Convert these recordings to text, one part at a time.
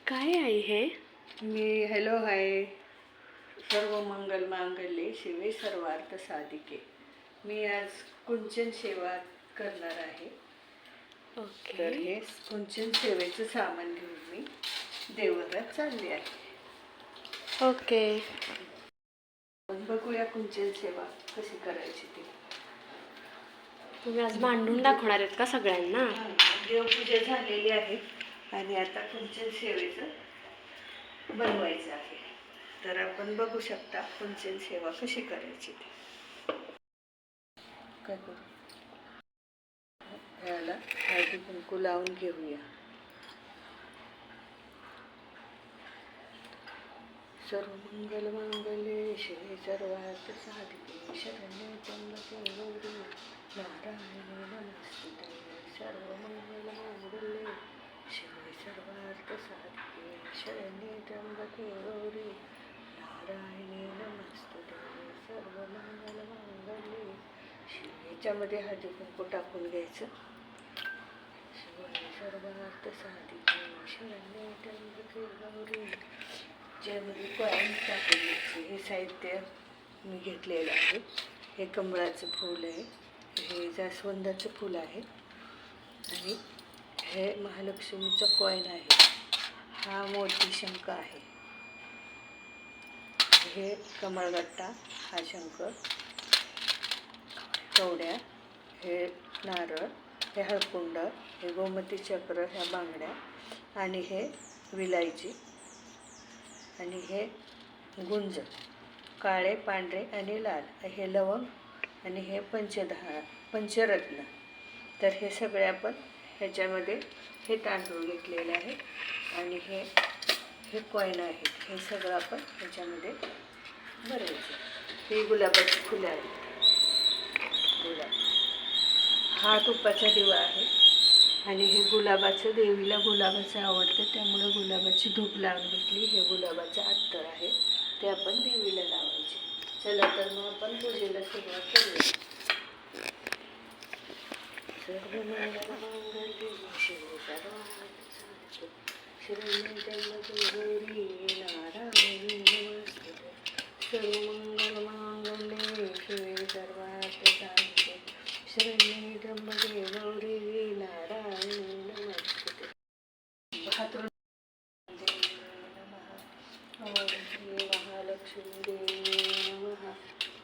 काय आहे हे? Hello hi. सर्व मंगल मांगल्ये शिवे सर्वार्थ साधिके. मी आज कुंचन सेवा करणार आहे. ओके. तर हे कुंचन सेवेचं सामान घेऊन मी देवघरात चालले आहे. ओके. पण बघूया कुंचन सेवा कशी करायची ती. तुम्ही आज मांडून दाखवणार आहेत का सगळ्यांना? देवपूजा झालेली आहे आणि आता कुंचन सेवेचं बनवायचं आहे. तर आपण बघू शकता कुंचन सेवा कशी करायची ती. काय करू, याला हळदी कुंकू लावून घेऊया. सर्व मंगल मांगल्ये शिवे सर्वार्थ साधिके शरण्ये त्र्यंबके गौरी नारायणी नमोस्तुते. सर्व मंगल मांगल्ये शिवे सर्वार्थ साधिके शरण्ये त्र्यंबके गौरी नारायणी नमोस्तुते. सर्व मंगल मांगल्ये शिवे. याच्यामध्ये हळदी कुंकू टाकून घ्यायचं. शिवे सर्वार्थ साधिके शरण्ये त्र्यंबके गौरी. ज्यामध्ये कॉईन टाकून घ्यायचे. हे साहित्य मी घेतलेलं आहे. हे कमळाचं फूल आहे, हे जास्वंदाचं फूल आहे आणि हे महालक्ष्मीचा कॉईन आहे. हा मोती शंख आहे. हे कमळगट्टा, हा शंख, कवड्या, हे नारळ, हे हळकुंड, हे गोमती चक्र, ह्या बांगड्या आणि हे विलायची आणि हे गुंज काळे, पांढरे आणि लाल, हे लवंग आणि हे पंचरत्न. तर हे सगळे आपण ह्याच्यामध्ये हे तांदूळ घेतलेले आहे आणि हे कॉईन आहेत. हे सगळं आपण ह्याच्यामध्ये भरायचं. हे गुलाबाची फुलं आहेत. गुलाब हा तुपाचा दिवा आहे आणि हे गुलाबाचं, देवीला गुलाबाचं आवडतं त्यामुळे गुलाबाची धूप लावून घेतली. हे गुलाबाचं अत्तर आहे, ते आपण देवीला लावायचे. चला तर मग आपण पूजेला सुरुवात करूया. सर्व मंगल मांगल्ये शिवे सर्वार्थ साधिके शरण्ये त्र्यंबके गौरी नारायणी नमोस्तुते. सर्व मंगल मांगल्ये शिवे सर्वार्थ साधिके शरण्ये त्र्यंबके गौरी नारायणी नमोस्तुते. ओम श्री महालक्ष्मी देवी नमः.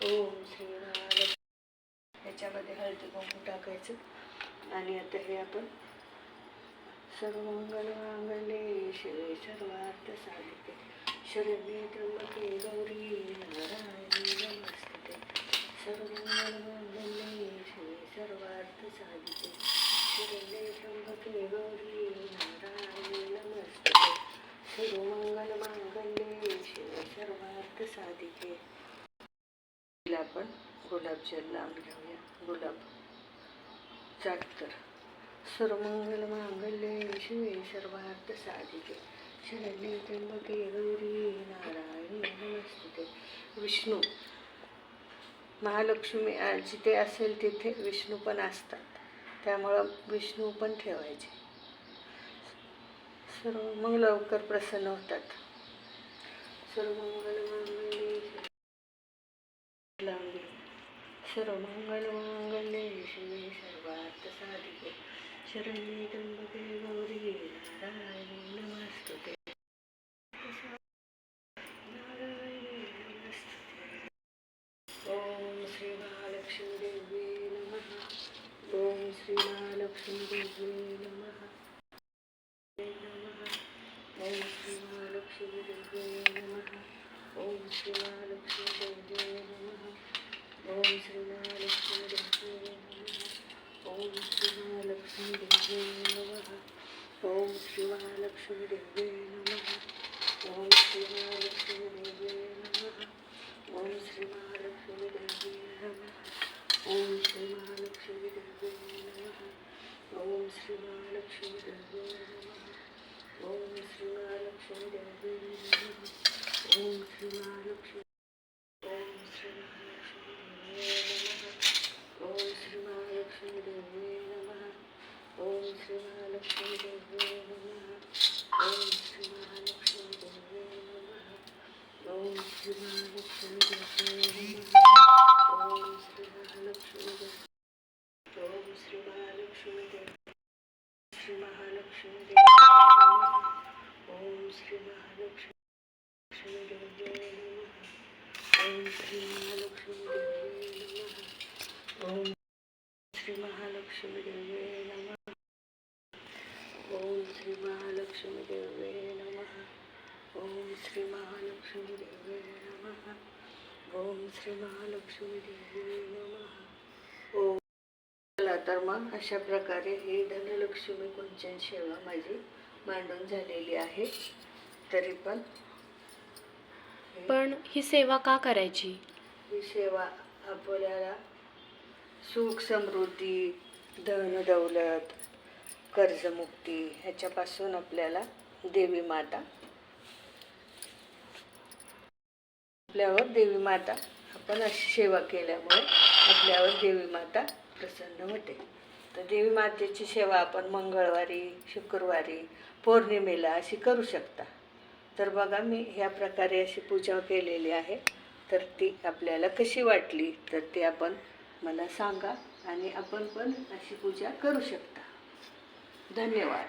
ओम श्री महालक्ष्मी. ह्याच्यामध्ये हळदी कुंकू टाकायचं आणि आता हे आपण सर्व मंगल मांगल्ये शिवे सर्वार्थ साधिके शरण्ये त्र्यंबके गौरी नारायणी नमोस्तुते. सर्व मंगल मांगल्ये शिवे सर्वार्थ साधिके शरण्ये त्र्यंबके गौरी नारायणी नमोस्तुते. सर्व मंगल मांगल्ये शिवे सर्वार्थ साधिके. आपण गुलाबजल लावून घेऊया. गुलाब चाटकर. सर्व मंगल मांगल्ये शिवे सर्वार्थ साधिके शरण्ये त्र्यंबके गौरी नारायणी नमोस्तुते. विष्णू, महालक्ष्मी जिथे असेल तिथे विष्णू पण असतात, त्यामुळं विष्णू पण ठेवायचे. सर्व मग लवकर प्रसन्न होतात. सर्व मंगल मांगल्ये लावून घे. सर्व मंगल मांगल्ये शिवे सर्वार्थ साधिके शरण्ये त्र्यंबके गौरी नारायणी नमोस्तुते. नारायणी नमोस्तुते. ओम श्री महालक्ष्मी देवी नमः. ओम श्री महालक्ष्मी देवी नमः. ओम श्री महालक्ष्मी देवी नमः. ओम श्री महालक्ष्मी देवी नमः. ओम श्री महालक्ष्मी देवी नमः. ओम श्री महालक्ष्मी देवी नमः. ओम श्री महालक्ष्मी देवी नमः. ओम श्री महालक्ष्मी देवी नमः. ओम श्री महालक्ष्मी देवी नमः. ओम श्री महालक्ष्मी देवी नमः. ओम श्री महालक्ष्मी देवी नमः. ओम श्री महालक्ष्मी देवी नमः. ओम श्री महालक्ष्मी. ओम श्री महालक्ष्मी देवी नमः. ओम श्री महालक्ष्मी देवी नमः. ओम श्री महालक्ष्मी देवी नमः. ओम श्री महालक्ष्मी श्री महालक्ष्मी देवी नमः. ओम. चला तर मग अशा प्रकारे ही धनलक्ष्मी कुंचन सेवा माझी मांडून झालेली आहे. तरी पण ही सेवा का करायची? ही सेवा आपल्याला सुख समृद्धी, धन दौलत, कर्जमुक्ती ह्याच्यापासून आपल्याला देवी माता आपण अशी सेवा केल्यामुळे आपल्यावर देवी माता प्रसन्न होते. तर देवी मातेची सेवा आपण मंगळवारी, शुक्रवारी, पौर्णिमेला अशी करू शकता. तर बघा मी ह्या प्रकारे अशी पूजा केलेली आहे. तर ती आपल्याला कशी वाटली तर ती आपण मला सांगा आणि आपण पण अशी पूजा करू शकता. धन्यवाद.